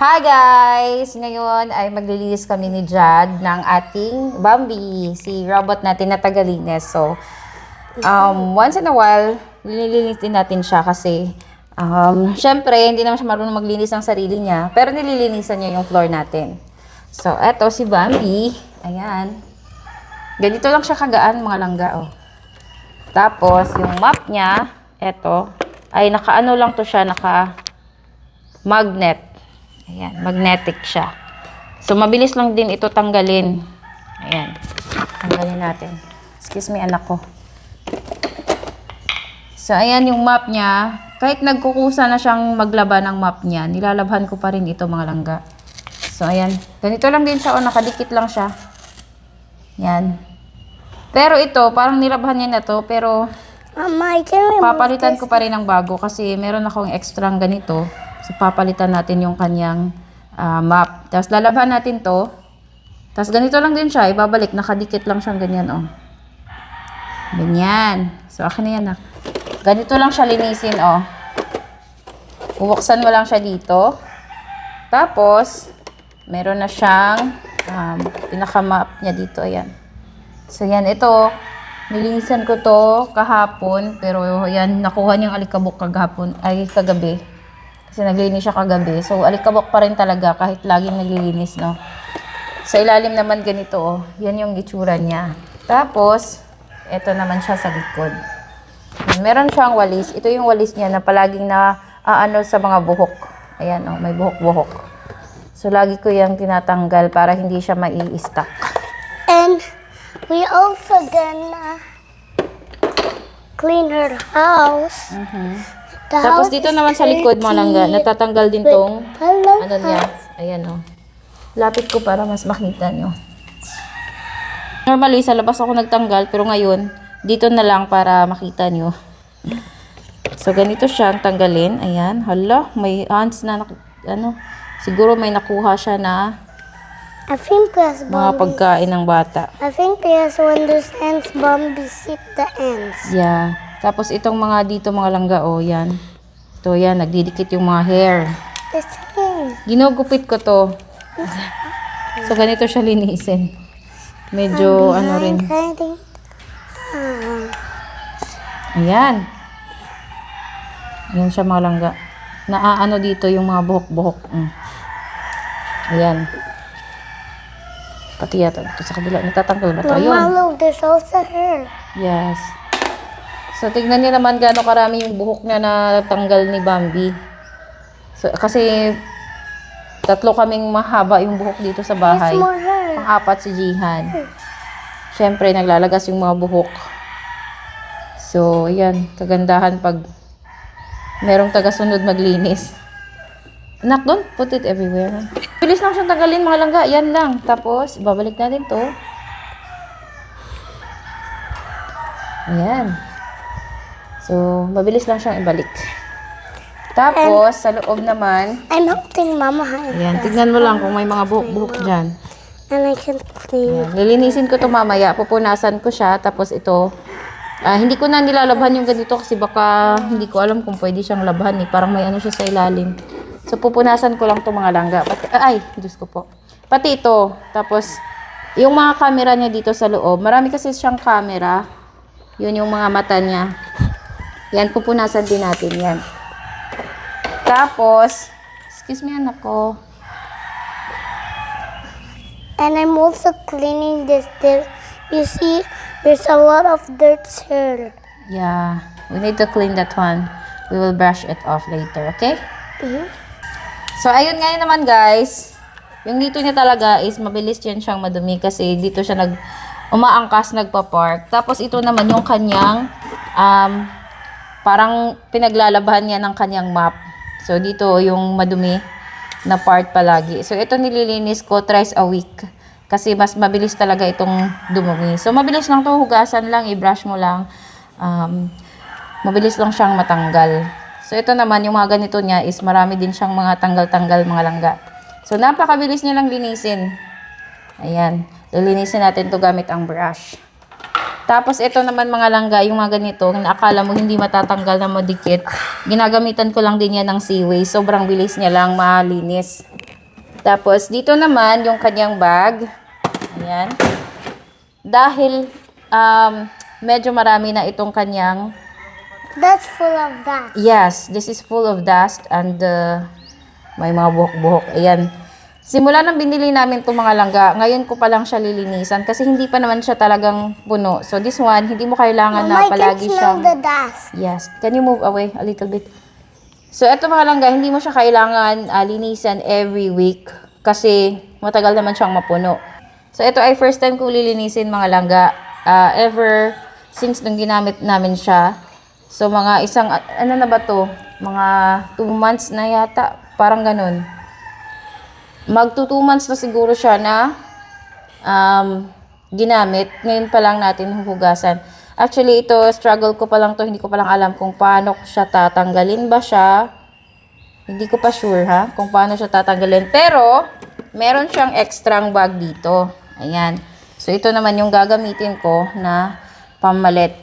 Hi guys! Ngayon ay maglilinis kami ni Jad ng ating Bambi, si robot natin na tagalinis. So, once in a while, nililinis din natin siya kasi syempre, hindi naman siya marunong maglinis ng sarili niya, pero nililinisan niya yung floor natin. So, eto si Bambi. Ayan. Ganito lang siya kagaan, mga langga, oh. Tapos, yung map niya, eto, ay naka-ano lang to siya, naka-magnet. Ayan, magnetic siya. So, mabilis lang din ito tanggalin. Ayan, tanggalin natin. Excuse me, anak ko. So, ayan yung map niya. Kahit nagkukusa na siyang maglaba ng map niya, nilalabhan ko pa rin ito, mga langga. So, ayan. Ganito lang din siya, o nakadikit lang siya. Ayan. Pero ito, parang nilabhan niya na to, pero papalitan ko pa rin ng bago kasi meron akong extrang ganito. So, papalitan natin yung kanyang map. Tapos, lalabhan natin to. Tapos, ganito lang din siya. Ibabalik. Nakadikit lang siyang ganyan, oh. Ganyan. So, akin na yan, ah. Ganito lang siya linisin, oh. Bubuksan mo lang siya dito. Tapos, meron na siyang pinaka-map niya dito. Ayan. So, yan. Ito, nilinisan ko to kahapon. Pero, yan, nakuha niyang alikabok kagabi. Kasi naglinis siya kagabi. So, alikabok pa rin talaga kahit laging naglilinis, no? Sa ilalim naman ganito, oh. Yan yung itsura niya. Tapos, ito naman siya sa likod. Meron siyang walis. Ito yung walis niya na palaging ano sa mga buhok. Ayan, oh. May buhok-buhok. So, lagi ko yung tinatanggal para hindi siya mai-stuck. And we also gonna clean her house. Tapos dito naman sa likod, mga langga, natatanggal din tong ano niya. Ayan, oh. Lapit ko para mas makita nyo. Normally, sa labas ako nagtanggal, pero ngayon, dito na lang para makita nyo. So, ganito siya ang tanggalin. Ayan, hala, may ants na, siguro may nakuha siya na I think that's mga pagkain ng bata. I think that's when those ants Bambi sit the ants. Yeah. Tapos itong mga dito, mga langga, oh, yan. Ito, yan, nagdidikit yung mga hair. The same. Ginugupit ko to. So, ganito siya linisin. Medyo, ano rin. Ayan. Ayan siya, mga langga. Naaano dito yung mga buhok-buhok. Ayan. Pati yata dito sa kabila. Natatanggal ba ito? Ayun. Mama, look, there's also hair. Yes. So, tignan niyo naman gaano karami yung buhok niya na tanggal ni Bambi. So, kasi 3 kaming mahaba yung buhok dito sa bahay. There's more hair. Pang-4 si Jihan. Siyempre, naglalagas yung mga buhok. So, yan. Kagandahan pag merong taga-sunod maglinis. Anak, don't put it everywhere. Bilis lang siyang tanggalin, mga langga. Yan lang. Tapos, babalik natin to. Ayan. So, mabilis lang siyang ibalik. Tapos, sa loob naman, I'm helping Mama hide. ayan, tignan mo lang kung may mga buhok-buhok dyan. And I can clean. Ayan, lilinisin ko to mamaya. Pupunasan ko siya. Tapos ito, hindi ko na nilalabhan yung ganito kasi baka hindi ko alam kung pwede siyang labhan. Parang may ano siya sa ilalim. So, pupunasan ko lang to, mga langga. Diyos ko po. Pati ito. Tapos, yung mga camera niya dito sa loob. Marami kasi siyang camera. Yun yung mga mata niya. Yan, pupunasan din natin yan. Tapos, excuse me, anak ko. And I'm also cleaning this. You see, there's a lot of dirt here. Yeah, we need to clean that one. We will brush it off later, okay? So, ayun ngayon naman, guys. Yung dito niya talaga is mabilis yan siyang madumi kasi dito siya umaangkas, nagpa-park. Tapos, ito naman yung kanyang parang pinaglalabahan niya ng kanyang map. So, dito yung madumi na part palagi. So, ito nililinis ko thrice a week. Kasi mas mabilis talaga itong dumumi. So, mabilis lang to, hugasan lang, i-brush mo lang. Mabilis lang siyang matanggal. So, ito naman, yung mga ganito niya is marami din siyang mga tanggal-tanggal, mga langga. So, napakabilis niya lang linisin. Ayan. Lilinisin natin to gamit ang brush. Tapos ito naman mga langga, yung mga ganito, na akala mo hindi matatanggal na madikit, ginagamitan ko lang din yan ng Seaways. Sobrang bilis niya lang malinis. Tapos, dito naman, yung kanyang bag. Ayan. Dahil, medyo marami na itong kanyang, That's full of that. yes, this is full of dust and may mga buhok-buhok. Ayan. Simula nang binili namin itong mga langga, ngayon ko pa lang siya lilinisan kasi hindi pa naman siya talagang puno. So, this one, hindi mo kailangan na Mama, I can palagi smell siyang... the dust. Yes. Can you move away a little bit? So, ito mga langga, hindi mo siya kailangan linisan every week kasi matagal naman siyang mapuno. So, ito ay first time kong lilinisin mga langga ever since nung ginamit namin siya. So, mga isang, ano na ba to? Mga 2 months na yata. Parang ganun. Magto 2 months na siguro siya na ginamit. Ngayon pa lang natin huhugasan. Actually, ito, struggle ko pa lang to. Hindi ko pa lang alam kung paano siya tatanggalin ba siya. Hindi ko pa sure ha, kung paano siya tatanggalin. Pero, meron siyang extra bag dito. Ayan. So, ito naman yung gagamitin ko na pamalit.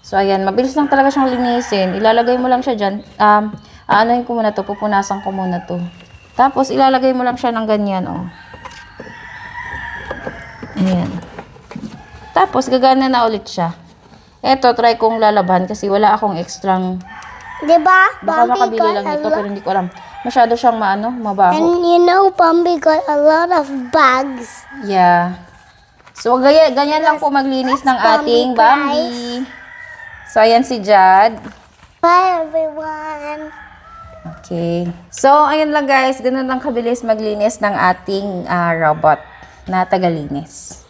So, ayan. Mabilis lang talaga siyang linisin. Ilalagay mo lang siya dyan. Aanohin ko muna to. Pupunasan ko muna to. Tapos, ilalagay mo lang siya ng ganyan, oh. Ayan. Tapos, gagana na ulit siya. Eto, try kong lalaban kasi wala akong extrang... Diba? Baka Bambi makabili got lang a ito, lot. pero hindi ko alam. Masyado siyang mabaho. And you know, Bambi got a lot of bugs. Yeah. So, ganyan lang po maglinis ng ating Bambi. So, ayan si Jad. Bye, everyone. Okay. So, ayun lang guys. Ganun lang kabilis maglinis ng ating robot na tagalinis.